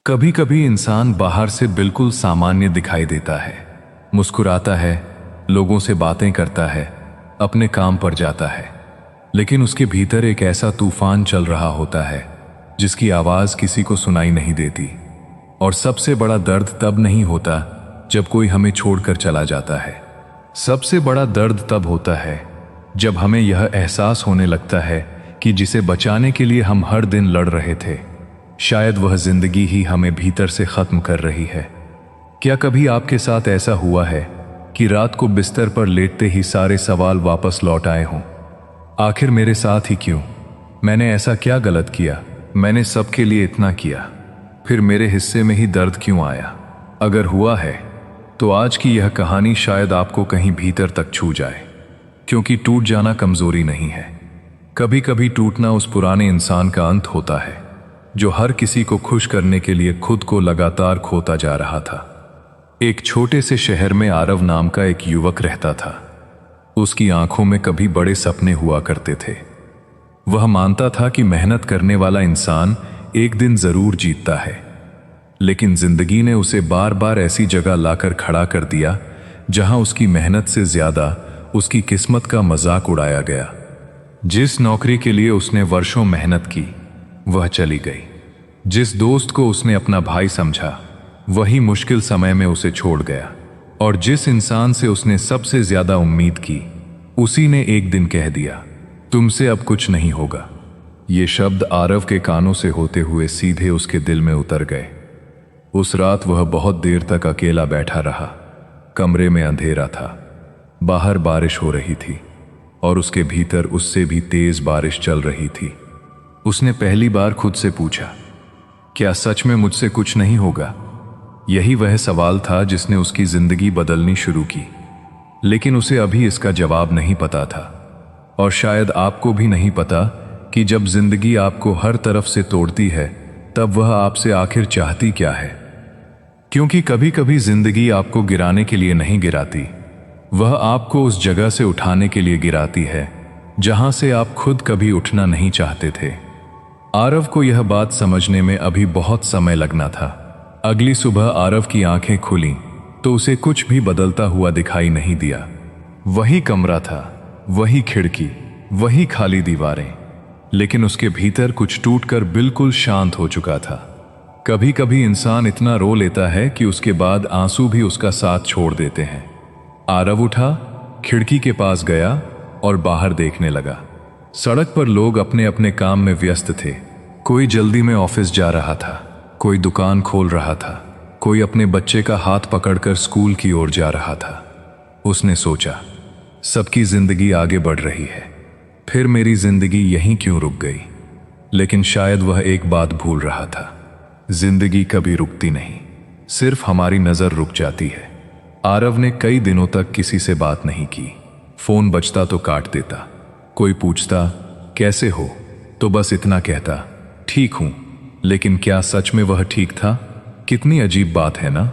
कभी कभी इंसान बाहर से बिल्कुल सामान्य दिखाई देता है, मुस्कुराता है, लोगों से बातें करता है, अपने काम पर जाता है, लेकिन उसके भीतर एक ऐसा तूफान चल रहा होता है जिसकी आवाज किसी को सुनाई नहीं देती। और सबसे बड़ा दर्द तब नहीं होता जब कोई हमें छोड़कर चला जाता है। सबसे बड़ा दर्द तब होता है जब हमें यह एहसास होने लगता है कि जिसे बचाने के लिए हम हर दिन लड़ रहे थे, शायद वह जिंदगी ही हमें भीतर से खत्म कर रही है। क्या कभी आपके साथ ऐसा हुआ है कि रात को बिस्तर पर लेटते ही सारे सवाल वापस लौट आए हों? आखिर मेरे साथ ही क्यों? मैंने ऐसा क्या गलत किया? मैंने सबके लिए इतना किया, फिर मेरे हिस्से में ही दर्द क्यों आया? अगर हुआ है तो आज की यह कहानी शायद आपको कहीं भीतर तक छू जाए, क्योंकि टूट जाना कमजोरी नहीं है। कभी कभी टूटना उस पुराने इंसान का अंत होता है जो हर किसी को खुश करने के लिए खुद को लगातार खोता जा रहा था। एक छोटे से शहर में आरव नाम का एक युवक रहता था। उसकी आंखों में कभी बड़े सपने हुआ करते थे। वह मानता था कि मेहनत करने वाला इंसान एक दिन जरूर जीतता है, लेकिन जिंदगी ने उसे बार बार ऐसी जगह लाकर खड़ा कर दिया जहां उसकी मेहनत से ज्यादा उसकी किस्मत का मजाक उड़ाया गया। जिस नौकरी के लिए उसने वर्षों मेहनत की वह चली गई। जिस दोस्त को उसने अपना भाई समझा वही मुश्किल समय में उसे छोड़ गया। और जिस इंसान से उसने सबसे ज्यादा उम्मीद की उसी ने एक दिन कह दिया, तुमसे अब कुछ नहीं होगा। ये शब्द आरव के कानों से होते हुए सीधे उसके दिल में उतर गए। उस रात वह बहुत देर तक अकेला बैठा रहा। कमरे में अंधेरा था, बाहर बारिश हो रही थी और उसके भीतर उससे भी तेज बारिश चल रही थी। उसने पहली बार खुद से पूछा, क्या सच में मुझसे कुछ नहीं होगा? यही वह सवाल था जिसने उसकी जिंदगी बदलनी शुरू की, लेकिन उसे अभी इसका जवाब नहीं पता था। और शायद आपको भी नहीं पता कि जब जिंदगी आपको हर तरफ से तोड़ती है तब वह आपसे आखिर चाहती क्या है। क्योंकि कभी कभी जिंदगी आपको गिराने के लिए नहीं गिराती, वह आपको उस जगह से उठाने के लिए गिराती है जहां से आप खुद कभी उठना नहीं चाहते थे। आरव को यह बात समझने में अभी बहुत समय लगना था। अगली सुबह आरव की आंखें खुलीं तो उसे कुछ भी बदलता हुआ दिखाई नहीं दिया। वही कमरा था, वही खिड़की, वही खाली दीवारें, लेकिन उसके भीतर कुछ टूटकर बिल्कुल शांत हो चुका था। कभी कभी इंसान इतना रो लेता है कि उसके बाद आंसू भी उसका साथ छोड़ देते हैं। आरव उठा, खिड़की के पास गया और बाहर देखने लगा। सड़क पर लोग अपने अपने काम में व्यस्त थे। कोई जल्दी में ऑफिस जा रहा था, कोई दुकान खोल रहा था, कोई अपने बच्चे का हाथ पकड़कर स्कूल की ओर जा रहा था। उसने सोचा, सबकी जिंदगी आगे बढ़ रही है, फिर मेरी जिंदगी यहीं क्यों रुक गई? लेकिन शायद वह एक बात भूल रहा था, जिंदगी कभी रुकती नहीं, सिर्फ हमारी नजर रुक जाती है। आरव ने कई दिनों तक किसी से बात नहीं की। फोन बजता तो काट देता, कोई पूछता कैसे हो तो बस इतना कहता, ठीक हूं। लेकिन क्या सच में वह ठीक था? कितनी अजीब बात है ना।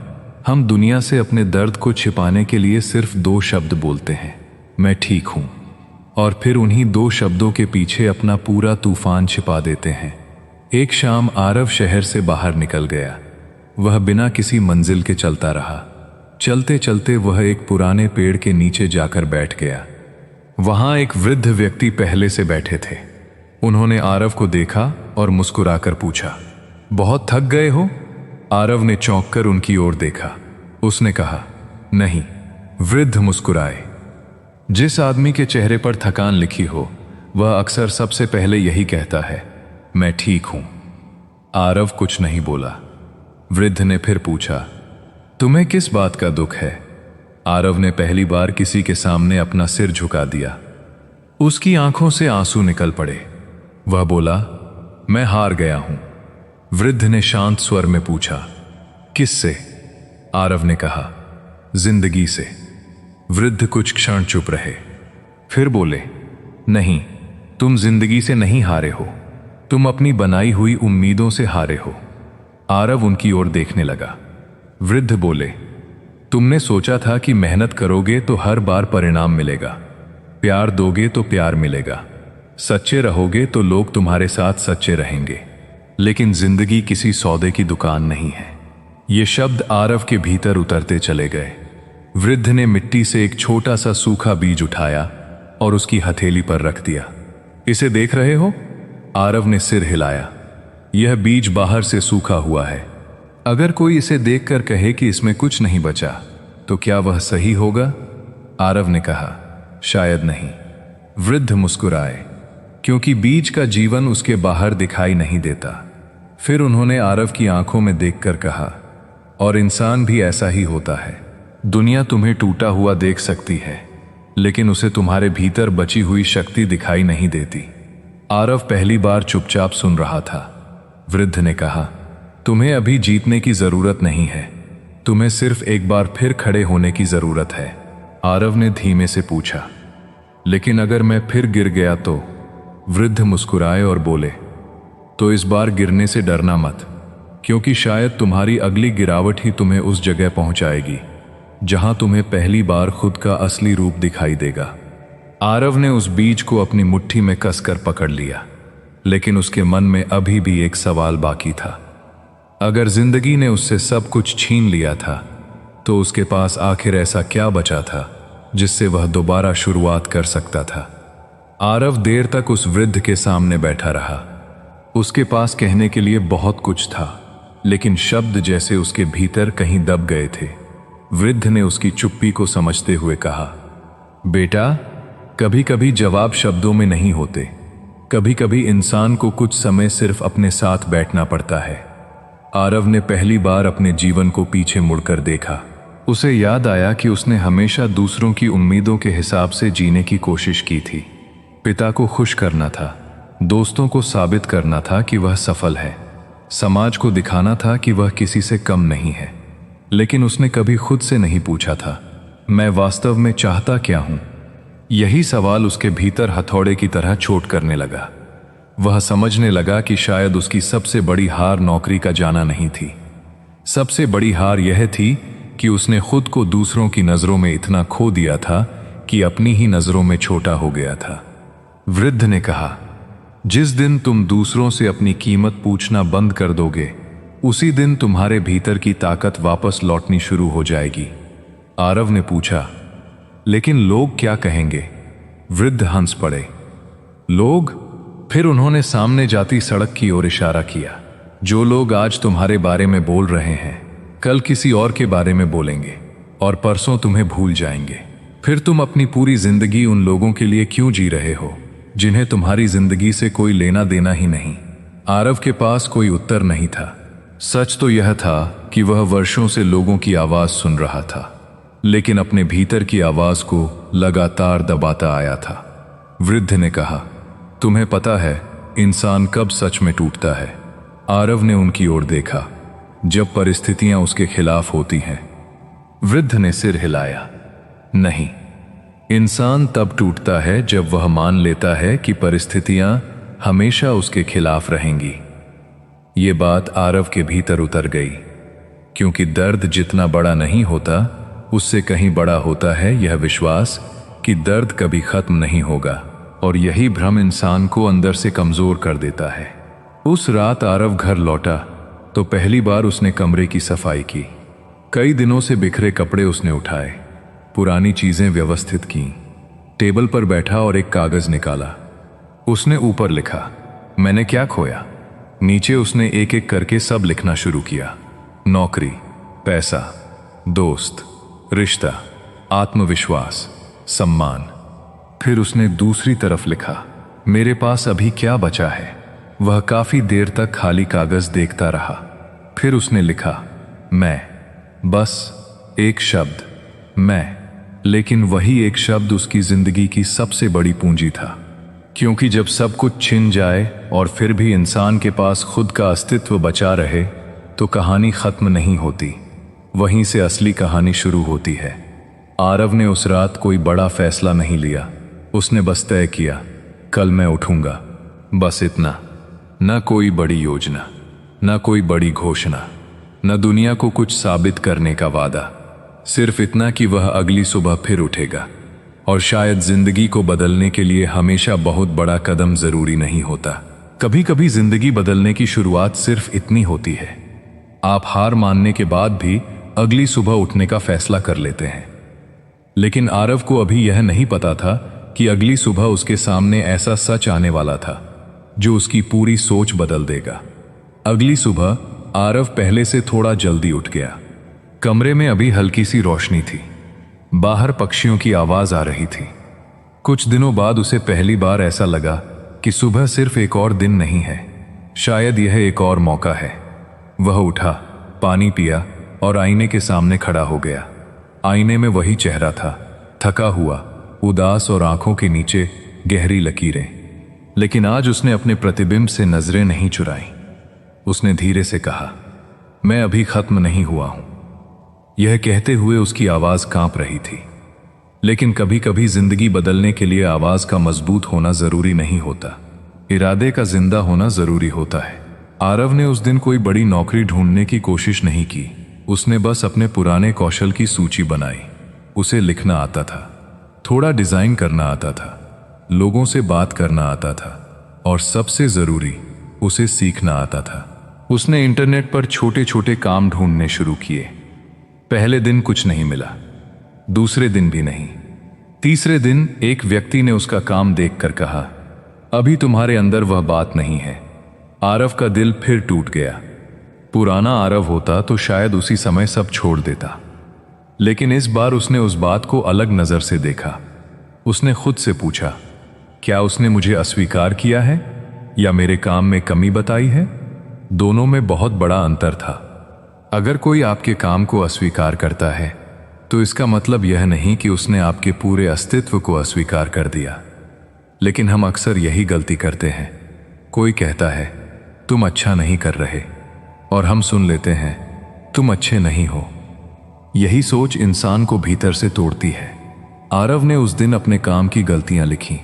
हम दुनिया से अपने दर्द को छिपाने के लिए सिर्फ 2 शब्द बोलते हैं, मैं ठीक हूं, और फिर उन्हीं 2 शब्दों के पीछे अपना पूरा तूफान छिपा देते हैं। एक शाम आरव शहर से बाहर निकल गया। वह बिना किसी मंजिल के चलता रहा। चलते चलते वह एक पुराने पेड़ के नीचे जाकर बैठ गया। वहां एक वृद्ध व्यक्ति पहले से बैठे थे। उन्होंने आरव को देखा और मुस्कुराकर पूछा, बहुत थक गए हो? आरव ने चौंक कर उनकी ओर देखा। उसने कहा, नहीं। वृद्ध मुस्कुराए। जिस आदमी के चेहरे पर थकान लिखी हो वह अक्सर सबसे पहले यही कहता है, मैं ठीक हूं। आरव कुछ नहीं बोला। वृद्ध ने फिर पूछा, तुम्हें किस बात का दुख है? आरव ने पहली बार किसी के सामने अपना सिर झुका दिया। उसकी आंखों से आंसू निकल पड़े। वह बोला, मैं हार गया हूं। वृद्ध ने शांत स्वर में पूछा, किससे? आरव ने कहा, जिंदगी से। वृद्ध कुछ क्षण चुप रहे, फिर बोले, नहीं, तुम जिंदगी से नहीं हारे हो, तुम अपनी बनाई हुई उम्मीदों से हारे हो। आरव उनकी ओर देखने लगा। वृद्ध बोले, तुमने सोचा था कि मेहनत करोगे तो हर बार परिणाम मिलेगा, प्यार दोगे तो प्यार मिलेगा, सच्चे रहोगे तो लोग तुम्हारे साथ सच्चे रहेंगे। लेकिन जिंदगी किसी सौदे की दुकान नहीं है। ये शब्द आरव के भीतर उतरते चले गए। वृद्ध ने मिट्टी से एक छोटा सा सूखा बीज उठाया और उसकी हथेली पर रख दिया। इसे देख रहे हो? आरव ने सिर हिलाया। यह बीज बाहर से सूखा हुआ है। अगर कोई इसे देखकर कहे कि इसमें कुछ नहीं बचा, तो क्या वह सही होगा? आरव ने कहा, शायद नहीं। वृद्ध मुस्कुराए, क्योंकि बीज का जीवन उसके बाहर दिखाई नहीं देता। फिर उन्होंने आरव की आंखों में देखकर कहा, और इंसान भी ऐसा ही होता है। दुनिया तुम्हें टूटा हुआ देख सकती है, लेकिन उसे तुम्हारे भीतर बची हुई शक्ति दिखाई नहीं देती। आरव पहली बार चुपचाप सुन रहा था। वृद्ध ने कहा, तुम्हें अभी जीतने की जरूरत नहीं है, तुम्हें सिर्फ एक बार फिर खड़े होने की जरूरत है। आरव ने धीमे से पूछा, लेकिन अगर मैं फिर गिर गया तो? वृद्ध मुस्कुराए और बोले, तो इस बार गिरने से डरना मत, क्योंकि शायद तुम्हारी अगली गिरावट ही तुम्हें उस जगह पहुंचाएगी जहां तुम्हें पहली बार खुद का असली रूप दिखाई देगा। आरव ने उस बीज को अपनी मुट्ठी में कसकर पकड़ लिया, लेकिन उसके मन में अभी भी एक सवाल बाकी था। अगर जिंदगी ने उससे सब कुछ छीन लिया था, तो उसके पास आखिर ऐसा क्या बचा था जिससे वह दोबारा शुरुआत कर सकता था? आरव देर तक उस वृद्ध के सामने बैठा रहा। उसके पास कहने के लिए बहुत कुछ था, लेकिन शब्द जैसे उसके भीतर कहीं दब गए थे। वृद्ध ने उसकी चुप्पी को समझते हुए कहा, बेटा, कभी कभी जवाब शब्दों में नहीं होते। कभी कभी इंसान को कुछ समय सिर्फ अपने साथ बैठना पड़ता है। आरव ने पहली बार अपने जीवन को पीछे मुड़कर देखा। उसे याद आया कि उसने हमेशा दूसरों की उम्मीदों के हिसाब से जीने की कोशिश की थी। पिता को खुश करना था, दोस्तों को साबित करना था कि वह सफल है, समाज को दिखाना था कि वह किसी से कम नहीं है। लेकिन उसने कभी खुद से नहीं पूछा था, मैं वास्तव में चाहता क्या हूं? यही सवाल उसके भीतर हथौड़े की तरह चोट करने लगा। वह समझने लगा कि शायद उसकी सबसे बड़ी हार नौकरी का जाना नहीं थी। सबसे बड़ी हार यह थी कि उसने खुद को दूसरों की नजरों में इतना खो दिया था कि अपनी ही नजरों में छोटा हो गया था। वृद्ध ने कहा, जिस दिन तुम दूसरों से अपनी कीमत पूछना बंद कर दोगे, उसी दिन तुम्हारे भीतर की ताकत वापस लौटनी शुरू हो जाएगी। आरव ने पूछा, लेकिन लोग क्या कहेंगे? वृद्ध हंस पड़े। लोग? फिर उन्होंने सामने जाती सड़क की ओर इशारा किया। जो लोग आज तुम्हारे बारे में बोल रहे हैं, कल किसी और के बारे में बोलेंगे, और परसों तुम्हें भूल जाएंगे। फिर तुम अपनी पूरी जिंदगी उन लोगों के लिए क्यों जी रहे हो जिन्हें तुम्हारी जिंदगी से कोई लेना देना ही नहीं? आरव के पास कोई उत्तर नहीं था। सच तो यह था कि वह वर्षों से लोगों की आवाज सुन रहा था, लेकिन अपने भीतर की आवाज को लगातार दबाता आया था। वृद्ध ने कहा, तुम्हें पता है इंसान कब सच में टूटता है? आरव ने उनकी ओर देखा, जब परिस्थितियां उसके खिलाफ होती हैं। वृद्ध ने सिर हिलाया, नहीं, इंसान तब टूटता है जब वह मान लेता है कि परिस्थितियां हमेशा उसके खिलाफ रहेंगी। ये बात आरव के भीतर उतर गई, क्योंकि दर्द जितना बड़ा नहीं होता, उससे कहीं बड़ा होता है यह विश्वास कि दर्द कभी खत्म नहीं होगा, और यही भ्रम इंसान को अंदर से कमजोर कर देता है। उस रात आरव घर लौटा तो पहली बार उसने कमरे की सफाई की। कई दिनों से बिखरे कपड़े उसने उठाए, पुरानी चीजें व्यवस्थित की। टेबल पर बैठा और एक कागज निकाला। उसने ऊपर लिखा, मैंने क्या खोया? नीचे उसने एक एक करके सब लिखना शुरू किया। नौकरी, पैसा, दोस्त, रिश्ता, आत्मविश्वास, सम्मान। फिर उसने दूसरी तरफ लिखा, मेरे पास अभी क्या बचा है? वह काफी देर तक खाली कागज देखता रहा। फिर उसने लिखा, मैं। बस एक शब्द, मैं। लेकिन वही एक शब्द उसकी जिंदगी की सबसे बड़ी पूंजी था, क्योंकि जब सब कुछ छिन जाए और फिर भी इंसान के पास खुद का अस्तित्व बचा रहे, तो कहानी खत्म नहीं होती, वहीं से असली कहानी शुरू होती है। आरव ने उस रात कोई बड़ा फैसला नहीं लिया। उसने बस तय किया, कल मैं उठूंगा, बस इतना। न कोई बड़ी योजना, न कोई बड़ी घोषणा, न दुनिया को कुछ साबित करने का वादा, सिर्फ इतना कि वह अगली सुबह फिर उठेगा। और शायद जिंदगी को बदलने के लिए हमेशा बहुत बड़ा कदम जरूरी नहीं होता, कभी कभी जिंदगी बदलने की शुरुआत सिर्फ इतनी होती है। आप हार मानने के बाद भी अगली सुबह उठने का फैसला कर लेते हैं। लेकिन आरव को अभी यह नहीं पता था कि अगली सुबह उसके सामने ऐसा सच आने वाला था जो उसकी पूरी सोच बदल देगा। अगली सुबह आरव पहले से थोड़ा जल्दी उठ गया। कमरे में अभी हल्की सी रोशनी थी। बाहर पक्षियों की आवाज आ रही थी। कुछ दिनों बाद उसे पहली बार ऐसा लगा कि सुबह सिर्फ एक और दिन नहीं है, शायद यह एक और मौका है। वह उठा, पानी पिया और आईने के सामने खड़ा हो गया। आईने में वही चेहरा था, थका हुआ, उदास और आंखों के नीचे गहरी लकीरें। लेकिन आज उसने अपने प्रतिबिंब से नजरें नहीं चुराई। उसने धीरे से कहा, मैं अभी खत्म नहीं हुआ हूं। यह कहते हुए उसकी आवाज कांप रही थी। लेकिन कभी कभी जिंदगी बदलने के लिए आवाज का मजबूत होना जरूरी नहीं होता, इरादे का जिंदा होना जरूरी होता है। आरव ने उस दिन कोई बड़ी नौकरी ढूंढने की कोशिश नहीं की। उसने बस अपने पुराने कौशल की सूची बनाई। उसे लिखना आता था, थोड़ा डिजाइन करना आता था, लोगों से बात करना आता था और सबसे जरूरी, उसे सीखना आता था। उसने इंटरनेट पर छोटे छोटे काम ढूंढने शुरू किए। पहले दिन कुछ नहीं मिला, दूसरे दिन भी नहीं। तीसरे दिन एक व्यक्ति ने उसका काम देखकर कहा, अभी तुम्हारे अंदर वह बात नहीं है। आरव का दिल फिर टूट गया। पुराना आरव होता तो शायद उसी समय सब छोड़ देता। लेकिन इस बार उसने उस बात को अलग नजर से देखा। उसने खुद से पूछा, क्या उसने मुझे अस्वीकार किया है या मेरे काम में कमी बताई है? दोनों में बहुत बड़ा अंतर था। अगर कोई आपके काम को अस्वीकार करता है तो इसका मतलब यह नहीं कि उसने आपके पूरे अस्तित्व को अस्वीकार कर दिया। लेकिन हम अक्सर यही गलती करते हैं। कोई कहता है, तुम अच्छा नहीं कर रहे, और हम सुन लेते हैं, तुम अच्छे नहीं हो। यही सोच इंसान को भीतर से तोड़ती है। आरव ने उस दिन अपने काम की गलतियां लिखी,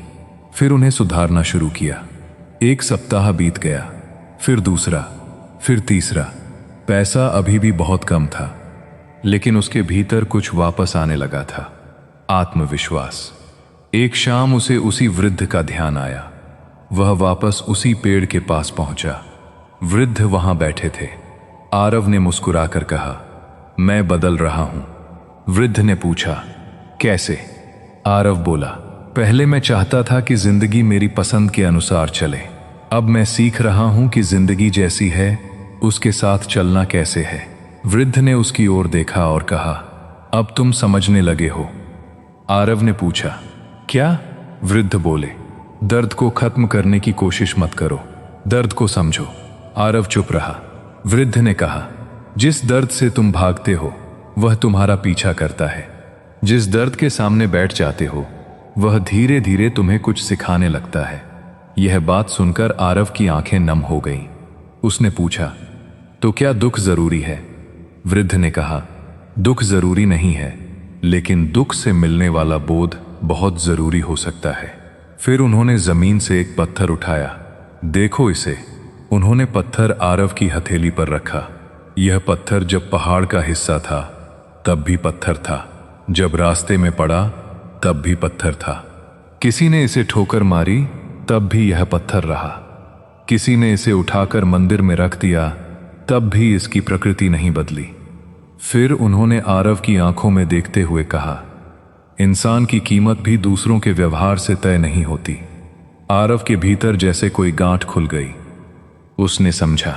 फिर उन्हें सुधारना शुरू किया। एक सप्ताह बीत गया, फिर दूसरा, फिर तीसरा। पैसा अभी भी बहुत कम था, लेकिन उसके भीतर कुछ वापस आने लगा था, आत्मविश्वास। एक शाम उसे उसी वृद्ध का ध्यान आया। वह वापस उसी पेड़ के पास पहुंचा। वृद्ध वहां बैठे थे। आरव ने मुस्कुराकर कहा, मैं बदल रहा हूं। वृद्ध ने पूछा, कैसे? आरव बोला, पहले मैं चाहता था कि जिंदगी मेरी पसंद के अनुसार चले। अब मैं सीख रहा हूं कि जिंदगी जैसी है उसके साथ चलना कैसे है। वृद्ध ने उसकी ओर देखा और कहा, अब तुम समझने लगे हो। आरव ने पूछा, क्या? वृद्ध बोले, दर्द को खत्म करने की कोशिश मत करो, दर्द को समझो। आरव चुप रहा। वृद्ध ने कहा, जिस दर्द से तुम भागते हो वह तुम्हारा पीछा करता है। जिस दर्द के सामने बैठ जाते हो वह धीरे धीरे तुम्हें कुछ सिखाने लगता है। यह बात सुनकर आरव की आंखें नम हो गईं। उसने पूछा, तो क्या दुख जरूरी है? वृद्ध ने कहा, दुख जरूरी नहीं है, लेकिन दुख से मिलने वाला बोध बहुत जरूरी हो सकता है। फिर उन्होंने जमीन से एक पत्थर उठाया। देखो इसे। उन्होंने पत्थर आरव की हथेली पर रखा। यह पत्थर जब पहाड़ का हिस्सा था तब भी पत्थर था, जब रास्ते में पड़ा तब भी पत्थर था, किसी ने इसे ठोकर मारी तब भी यह पत्थर रहा, किसी ने इसे उठाकर मंदिर में रख दिया तब भी इसकी प्रकृति नहीं बदली। फिर उन्होंने आरव की आंखों में देखते हुए कहा, इंसान की कीमत भी दूसरों के व्यवहार से तय नहीं होती। आरव के भीतर जैसे कोई गांठ खुल गई। उसने समझा,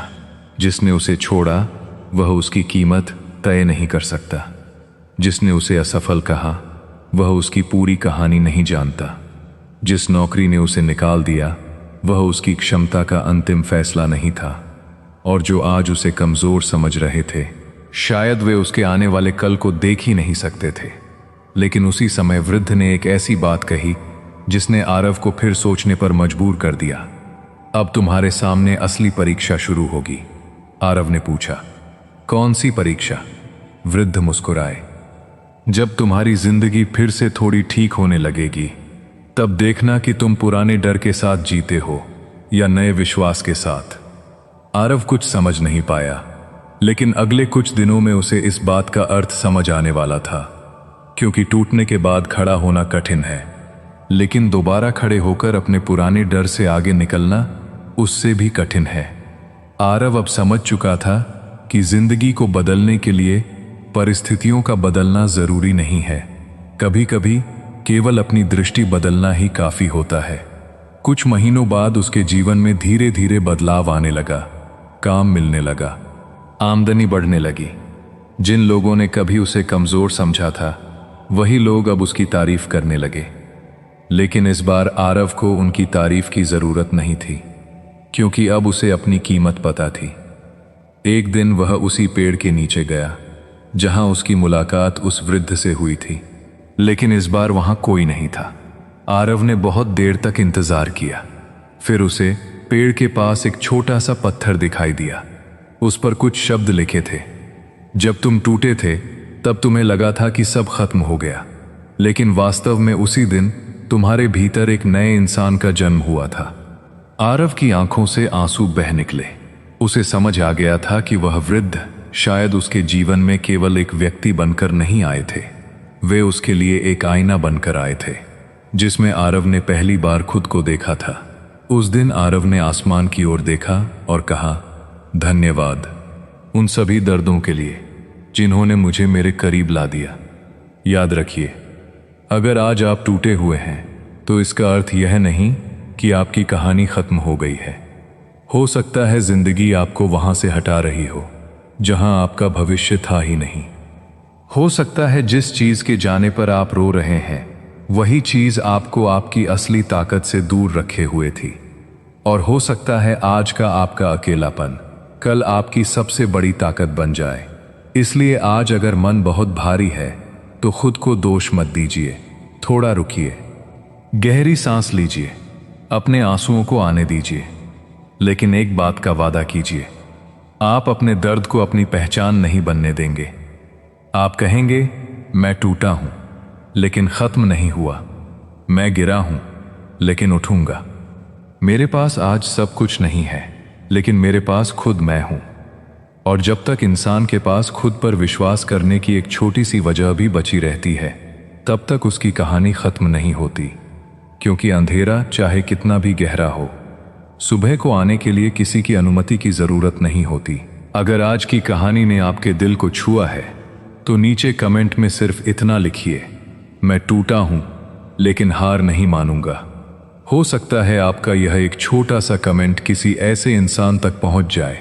जिसने उसे छोड़ा वह उसकी कीमत तय नहीं कर सकता। जिसने उसे असफल कहा वह उसकी पूरी कहानी नहीं जानता। जिस नौकरी ने उसे निकाल दिया वह उसकी क्षमता का अंतिम फैसला नहीं था। और जो आज उसे कमजोर समझ रहे थे, शायद वे उसके आने वाले कल को देख ही नहीं सकते थे। लेकिन उसी समय वृद्ध ने एक ऐसी बात कही जिसने आरव को फिर सोचने पर मजबूर कर दिया। अब तुम्हारे सामने असली परीक्षा शुरू होगी। आरव ने पूछा, कौन सी परीक्षा? वृद्ध मुस्कुराए, जब तुम्हारी जिंदगी फिर से थोड़ी ठीक होने लगेगी तब देखना कि तुम पुराने डर के साथ जीते हो या नए विश्वास के साथ। आरव कुछ समझ नहीं पाया, लेकिन अगले कुछ दिनों में उसे इस बात का अर्थ समझ आने वाला था। क्योंकि टूटने के बाद खड़ा होना कठिन है, लेकिन दोबारा खड़े होकर अपने पुराने डर से आगे निकलना उससे भी कठिन है। आरव अब समझ चुका था कि जिंदगी को बदलने के लिए परिस्थितियों का बदलना जरूरी नहीं है। कभी कभी केवल अपनी दृष्टि बदलना ही काफी होता है। कुछ महीनों बाद उसके जीवन में धीरे धीरे बदलाव आने लगा। काम मिलने लगा, आमदनी बढ़ने लगी। जिन लोगों ने कभी उसे कमजोर समझा था, वही लोग अब उसकी तारीफ करने लगे। लेकिन इस बार आरव को उनकी तारीफ की जरूरत नहीं थी, क्योंकि अब उसे अपनी कीमत पता थी। एक दिन वह उसी पेड़ के नीचे गया जहां उसकी मुलाकात उस वृद्ध से हुई थी, लेकिन इस बार वहां कोई नहीं था। आरव ने बहुत देर तक इंतजार किया। फिर उसे पेड़ के पास एक छोटा सा पत्थर दिखाई दिया। उस पर कुछ शब्द लिखे थे। जब तुम टूटे थे तब तुम्हें लगा था कि सब खत्म हो गया, लेकिन वास्तव में उसी दिन तुम्हारे भीतर एक नए इंसान का जन्म हुआ था। आरव की आंखों से आंसू बह निकले। उसे समझ आ गया था कि वह वृद्ध शायद उसके जीवन में केवल एक व्यक्ति बनकर नहीं आए थे, वे उसके लिए एक आईना बनकर आए थे, जिसमें आरव ने पहली बार खुद को देखा था। उस दिन आरव ने आसमान की ओर देखा और कहा, धन्यवाद उन सभी दर्दों के लिए जिन्होंने मुझे मेरे करीब ला दिया। याद रखिए, अगर आज आप टूटे हुए हैं तो इसका अर्थ यह नहीं कि आपकी कहानी खत्म हो गई है। हो सकता है जिंदगी आपको वहां से हटा रही हो जहां आपका भविष्य था ही नहीं। हो सकता है जिस चीज के जाने पर आप रो रहे हैं, वही चीज आपको आपकी असली ताकत से दूर रखे हुए थी। और हो सकता है आज का आपका अकेलापन कल आपकी सबसे बड़ी ताकत बन जाए। इसलिए आज अगर मन बहुत भारी है तो खुद को दोष मत दीजिए, थोड़ा रुकिए, गहरी सांस लीजिए, अपने आंसुओं को आने दीजिए। लेकिन एक बात का वादा कीजिए, आप अपने दर्द को अपनी पहचान नहीं बनने देंगे। आप कहेंगे, मैं टूटा हूं लेकिन खत्म नहीं हुआ, मैं गिरा हूं लेकिन उठूंगा। मेरे पास आज सब कुछ नहीं है, लेकिन मेरे पास खुद मैं हूं। और जब तक इंसान के पास खुद पर विश्वास करने की एक छोटी सी वजह भी बची रहती है, तब तक उसकी कहानी खत्म नहीं होती। क्योंकि अंधेरा चाहे कितना भी गहरा हो, सुबह को आने के लिए किसी की अनुमति की जरूरत नहीं होती। अगर आज की कहानी ने आपके दिल को छुआ है तो नीचे कमेंट में सिर्फ इतना लिखिए, मैं टूटा हूं लेकिन हार नहीं मानूंगा। हो सकता है आपका यह एक छोटा सा कमेंट किसी ऐसे इंसान तक पहुंच जाए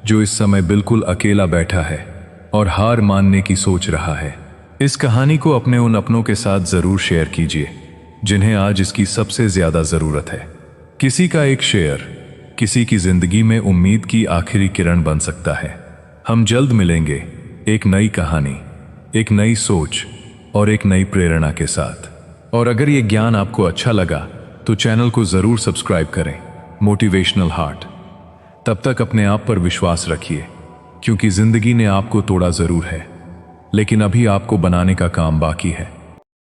जो इस समय बिल्कुल अकेला बैठा है और हार मानने की सोच रहा है। इस कहानी को अपने उन अपनों के साथ जरूर शेयर कीजिए जिन्हें आज इसकी सबसे ज्यादा जरूरत है। किसी का एक शेयर किसी की जिंदगी में उम्मीद की आखिरी किरण बन सकता है। हम जल्द मिलेंगे एक नई कहानी, एक नई सोच और एक नई प्रेरणा के साथ। और अगर ये ज्ञान आपको अच्छा लगा तो चैनल को जरूर सब्सक्राइब करें, मोटिवेशनल हार्ट। तब तक अपने आप पर विश्वास रखिए, क्योंकि जिंदगी ने आपको तोड़ा जरूर है, लेकिन अभी आपको बनाने का काम बाकी है।